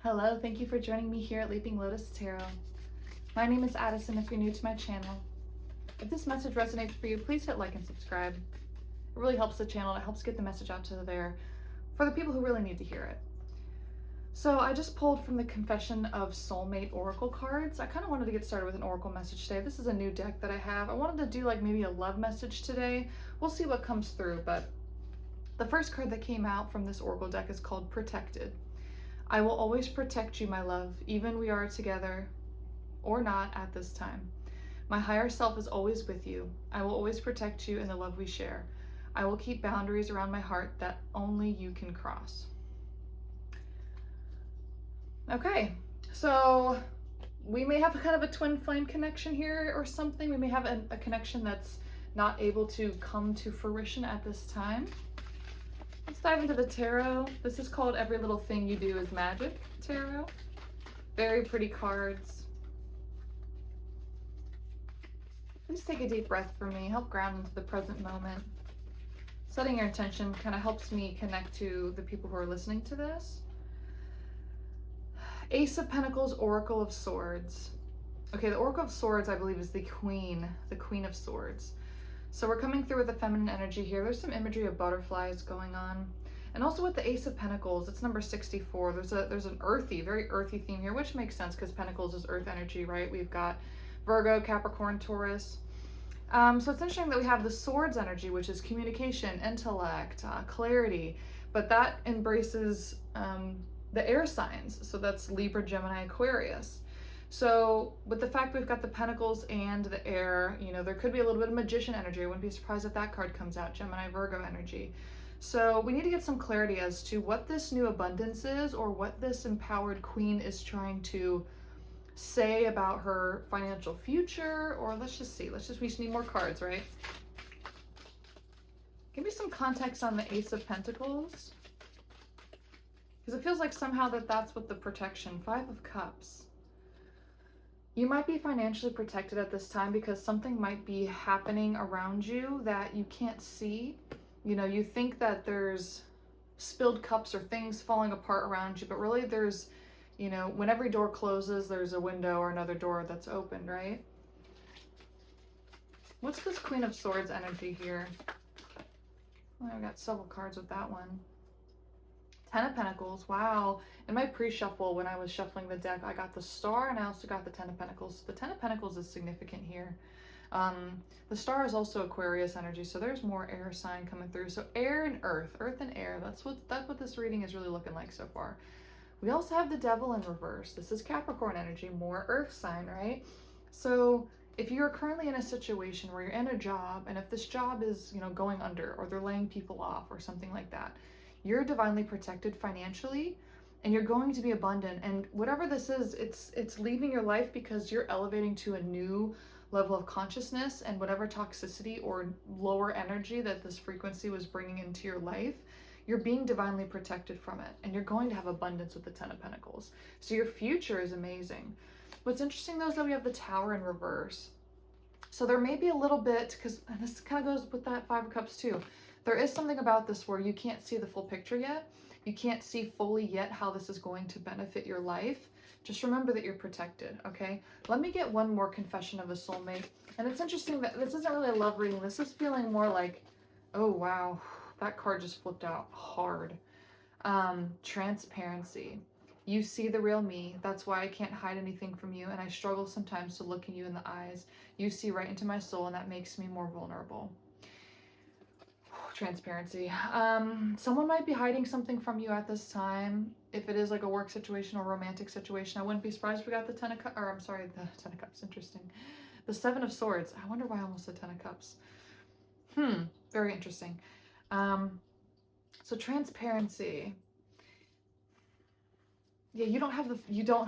Hello, thank you for joining me here at Leaping Lotus Tarot. My name is Addison if you're new to my channel. If this message resonates for you, please hit like and subscribe. It really helps the channel, it helps get the message out to there for the people who really need to hear it. So I just pulled from the Confession of Soulmate Oracle cards. I kind of wanted to get started with an Oracle message today. This is a new deck that I have. I wanted to do like maybe a love message today. We'll see what comes through, but the first card that came out from this Oracle deck is called Protected. I will always protect you, my love, even we are together or not at this time. My higher self is always with you. I will always protect you in the love we share. I will keep boundaries around my heart that only you can cross. Okay, so we may have kind of a twin flame connection here or something. We may have a connection that's not able to come to fruition at this time. Let's dive into the tarot. This is called Every Little Thing You Do Is Magic Tarot. Very pretty cards. Please take a deep breath for me. Help ground into the present moment. Setting your intention kind of helps me connect to the people who are listening to this. Ace of Pentacles, Oracle of Swords. Okay, the Oracle of Swords, I believe, is the Queen of Swords. So we're coming through with the feminine energy here. There's some imagery of butterflies going on. And also with the Ace of Pentacles, it's number 64. There's an earthy, very earthy theme here, which makes sense because Pentacles is earth energy, right? We've got Virgo, Capricorn, Taurus. So it's interesting that we have the Swords energy, which is communication, intellect, clarity, but that embraces the air signs. So that's Libra, Gemini, Aquarius. So with the fact we've got the Pentacles and the air, you know, there could be a little bit of magician energy. I wouldn't be surprised if that card comes out, Gemini, Virgo energy. So we need to get some clarity as to what this new abundance is or what this empowered queen is trying to say about her financial future, or let's just see. We just need more cards, right? Give me some context on the Ace of Pentacles. Because it feels like somehow that's what the protection, Five of Cups. You might be financially protected at this time because something might be happening around you that you can't see. You know, you think that there's spilled cups or things falling apart around you, but really there's, you know, when every door closes, there's a window or another door that's open, right? What's this Queen of Swords energy here? Oh, I got several cards with that one. Ten of Pentacles, wow. In my pre-shuffle, when I was shuffling the deck, I got the Star and I also got the Ten of Pentacles. The Ten of Pentacles is significant here. The Star is also Aquarius energy, so there's more air sign coming through. So air and earth and air, that's what this reading is really looking like so far. We also have the Devil in reverse. This is Capricorn energy, more earth sign, right? So if you're currently in a situation where you're in a job, and if this job is, you know, going under, or they're laying people off or something like that, you're divinely protected financially and you're going to be abundant. And whatever this is, it's leaving your life because you're elevating to a new level of consciousness, and whatever toxicity or lower energy that this frequency was bringing into your life, you're being divinely protected from it, and you're going to have abundance with the Ten of Pentacles. So your future is amazing. What's interesting though is that we have the Tower in reverse. So there may be a little bit, because this kind of goes with that Five of Cups too. There is something about this where you can't see the full picture yet. You can't see fully yet how this is going to benefit your life. Just remember that you're protected, okay? Let me get one more confession of a soulmate. And it's interesting that this isn't really a love reading. This is feeling more like, oh wow, that card just flipped out hard. Transparency. You see the real me. That's why I can't hide anything from you. And I struggle sometimes to look you in the eyes. You see right into my soul, and that makes me more vulnerable. Transparency. Someone might be hiding something from you at this time. If it is like a work situation or romantic situation, I wouldn't be surprised if we got the Ten of Cups, or I'm sorry, the Ten of Cups, interesting. The Seven of Swords. I wonder why I almost said Ten of Cups. Very interesting. So transparency. Yeah, you don't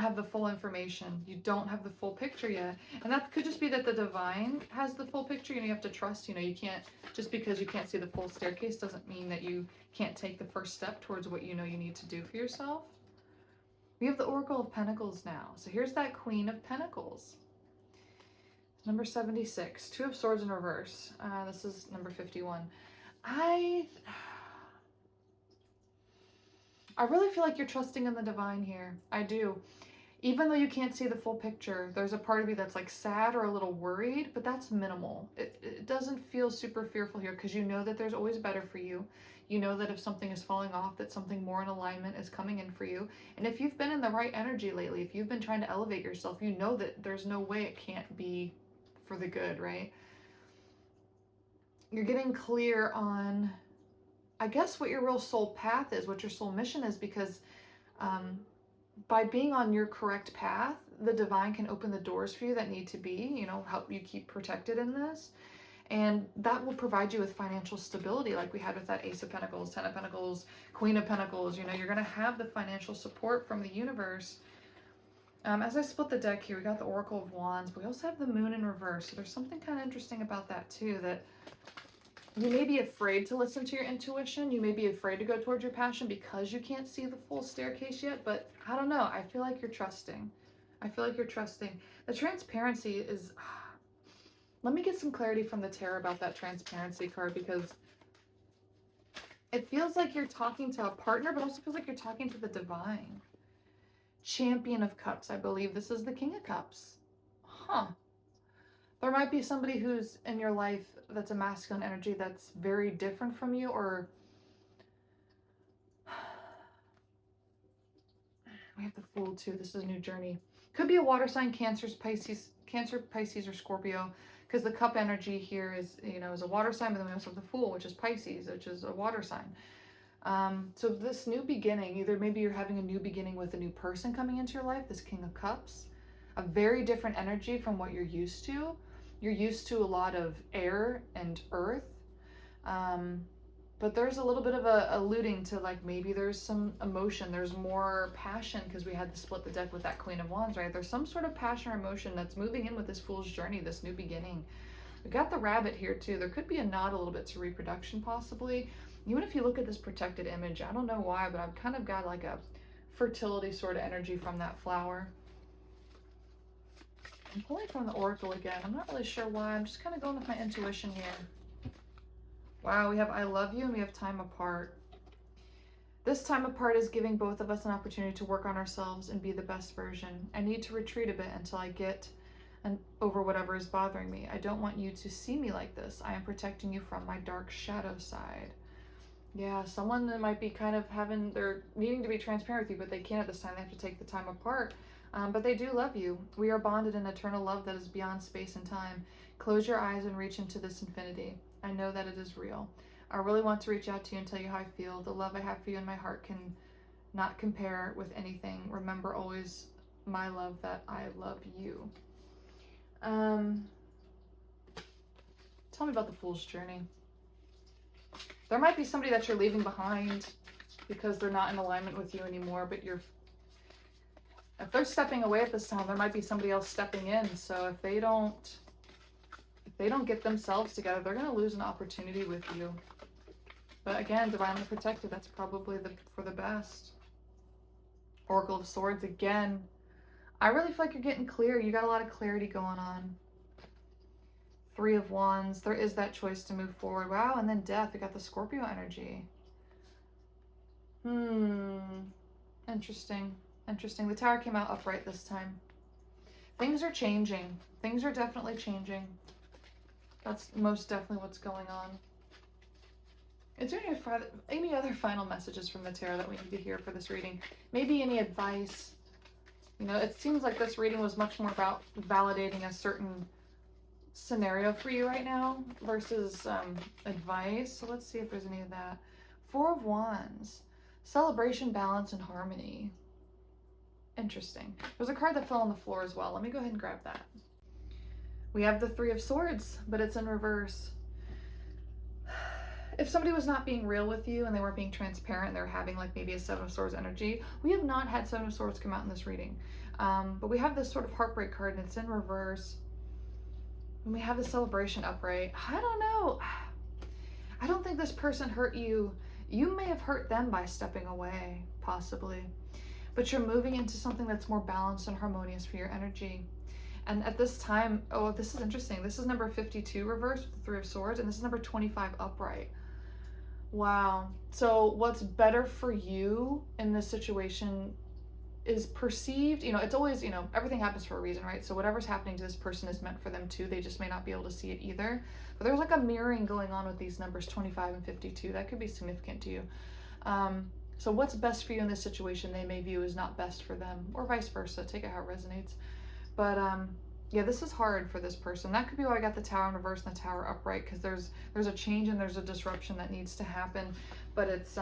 have the full information. You don't have the full picture yet. And that could just be that the divine has the full picture. You know, you have to trust, you know, you can't, just because you can't see the full staircase doesn't mean that you can't take the first step towards what you know you need to do for yourself. We have the Oracle of Pentacles now. So here's that Queen of Pentacles. Number 76, Two of Swords in reverse. This is number 51. I I really feel like you're trusting in the divine here. I do. Even though you can't see the full picture, there's a part of you that's like sad or a little worried, but that's minimal. It doesn't feel super fearful here because you know that there's always better for you. You know that if something is falling off, that something more in alignment is coming in for you. And if you've been in the right energy lately, if you've been trying to elevate yourself, you know that there's no way it can't be for the good, right? You're getting clear on, I guess, what your real soul path is, what your soul mission is, because by being on your correct path, the divine can open the doors for you that need to be, you know, help you keep protected in this. And that will provide you with financial stability, like we had with that Ace of Pentacles, Ten of Pentacles, Queen of Pentacles. You know, you're going to have the financial support from the universe. As I split the deck here, we got the Oracle of Wands, but we also have the Moon in reverse. So there's something kind of interesting about that too, that you may be afraid to listen to your intuition. You may be afraid to go towards your passion because you can't see the full staircase yet. But I don't know. I feel like you're trusting. I feel like you're trusting. The transparency is... Let me get some clarity from the tarot about that transparency card, because it feels like you're talking to a partner, but also feels like you're talking to the divine. Champion of Cups. I believe this is the King of Cups. Huh. There might be somebody who's in your life that's a masculine energy that's very different from you, or we have the Fool too. This is a new journey. Could be a water sign, Cancer, Pisces, or Scorpio, because the cup energy here is, you know, is a water sign, but then we also have the Fool, which is Pisces, which is a water sign. So this new beginning, either maybe you're having a new beginning with a new person coming into your life, this King of Cups, a very different energy from what you're used to. You're used to a lot of air and earth, but there's a little bit of a alluding to, like, maybe there's some emotion, there's more passion, because we had to split the deck with that Queen of Wands, right? There's some sort of passion or emotion that's moving in with this Fool's journey, this new beginning. We got the Rabbit here too. There could be a nod a little bit to reproduction possibly. Even if you look at this protected image, I don't know why, but I've kind of got like a fertility sort of energy from that flower. I'm pulling from the Oracle again. I'm not really sure why. I'm just kind of going with my intuition here. Wow, we have I love you and we have time apart. This time apart is giving both of us an opportunity to work on ourselves and be the best version. I need to retreat a bit until I get over whatever is bothering me. I don't want you to see me like this. I am protecting you from my dark shadow side. Yeah, someone that might be kind of they're needing to be transparent with you, but they can't at this time. They have to take the time apart. But they do love you. We are bonded in eternal love that is beyond space and time. Close your eyes and reach into this infinity. I know that it is real. I really want to reach out to you and tell you how I feel. The love I have for you in my heart can not compare with anything. Remember always my love, that I love you. Tell me about the Fool's journey. There might be somebody that you're leaving behind because they're not in alignment with you anymore, but if they're stepping away at this time, there might be somebody else stepping in. So if they don't get themselves together, they're going to lose an opportunity with you. But again, divinely protected, that's probably for the best. Oracle of Swords again. I really feel like you're getting clear. You got a lot of clarity going on. Three of Wands. There is that choice to move forward. Wow, and then Death. We got the Scorpio energy. Interesting. Interesting. The Tower came out upright this time. Things are changing. Things are definitely changing. That's most definitely what's going on. Is there any other final messages from the tarot that we need to hear for this reading? Maybe any advice? You know, it seems like this reading was much more about validating a certain scenario for you right now versus advice. So let's see if there's any of that. Four of Wands. Celebration, balance, and harmony. Interesting. There's a card that fell on the floor as well. Let me go ahead and grab that. We have the Three of Swords, but it's in reverse. If somebody was not being real with you and they weren't being transparent, they're having like maybe a Seven of Swords energy. We have not had Seven of Swords come out in this reading. But we have this sort of heartbreak card and it's in reverse. And we have the Celebration upright. I don't know. I don't think this person hurt you. You may have hurt them by stepping away, possibly. But you're moving into something that's more balanced and harmonious for your energy. And at this time, oh, this is interesting. This is number 52 reverse with the Three of Swords, and this is number 25 upright. Wow. So what's better for you in this situation is perceived, it's always, everything happens for a reason, right? So whatever's happening to this person is meant for them too. They just may not be able to see it either. But there's like a mirroring going on with these numbers 25 and 52. That could be significant to you. So what's best for you in this situation, they may view as not best for them, or vice versa. Take it how it resonates. But yeah, this is hard for this person. That could be why I got the Tower in reverse and the Tower upright, because there's a change and there's a disruption that needs to happen. But it's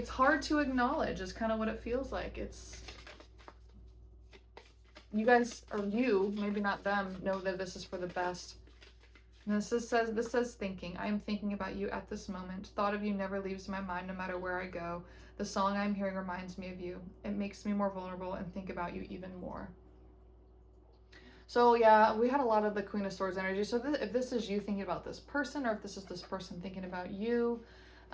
hard to acknowledge is kind of what it feels like. It's you guys, or you, maybe not them, know that this is for the best. And this says thinking. I am thinking about you at this moment. Thought of you never leaves my mind no matter where I go. The song I'm hearing reminds me of you. It makes me more vulnerable and think about you even more. So yeah, we had a lot of the Queen of Swords energy. So if this is you thinking about this person, or if this is this person thinking about you,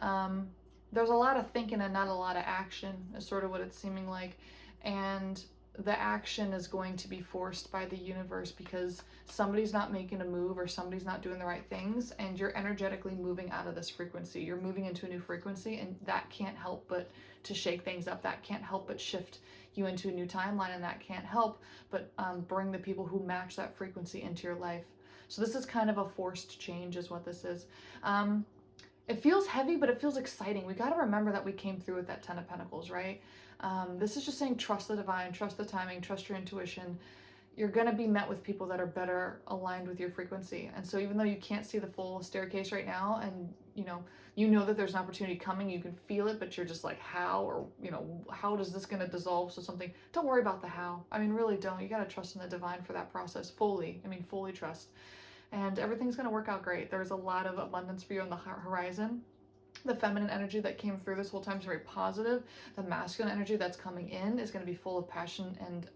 there's a lot of thinking and not a lot of action is sort of what it's seeming like. And the action is going to be forced by the universe because somebody's not making a move or somebody's not doing the right things, and you're energetically moving out of this frequency. You're moving into a new frequency, and that can't help but to shake things up. That can't help but shift you into a new timeline, and that can't help but bring the people who match that frequency into your life. So this is kind of a forced change is what this is. It feels heavy, but it feels exciting. We got to remember that we came through with that Ten of Pentacles, right? This is just saying trust the divine, trust the timing, trust your intuition. You're going to be met with people that are better aligned with your frequency. And so even though you can't see the full staircase right now, and you know that there's an opportunity coming, you can feel it, but you're just like, how, or how is this going to dissolve? So something, don't worry about the how. I mean, really don't. You got to trust in the divine for that process fully. Fully trust. And everything's going to work out great. There's a lot of abundance for you on the horizon. The feminine energy that came through this whole time is very positive. The masculine energy that's coming in is going to be full of passion and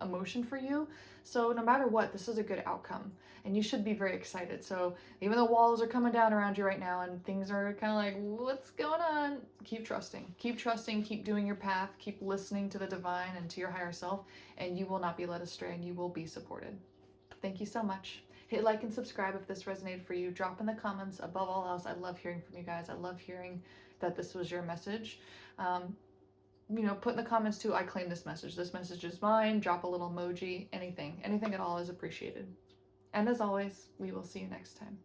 emotion for you. So no matter what, this is a good outcome, and you should be very excited. So even though walls are coming down around you right now and things are kind of like, what's going on? Keep trusting, keep doing your path, keep listening to the divine and to your higher self, and you will not be led astray, and you will be supported. Thank you so much. Hit like and subscribe if this resonated for you. Drop in the comments. Above all else, I love hearing from you guys. I love hearing that this was your message. Put in the comments too, I claim this message. This message is mine. Drop a little emoji. Anything at all is appreciated. And as always, we will see you next time.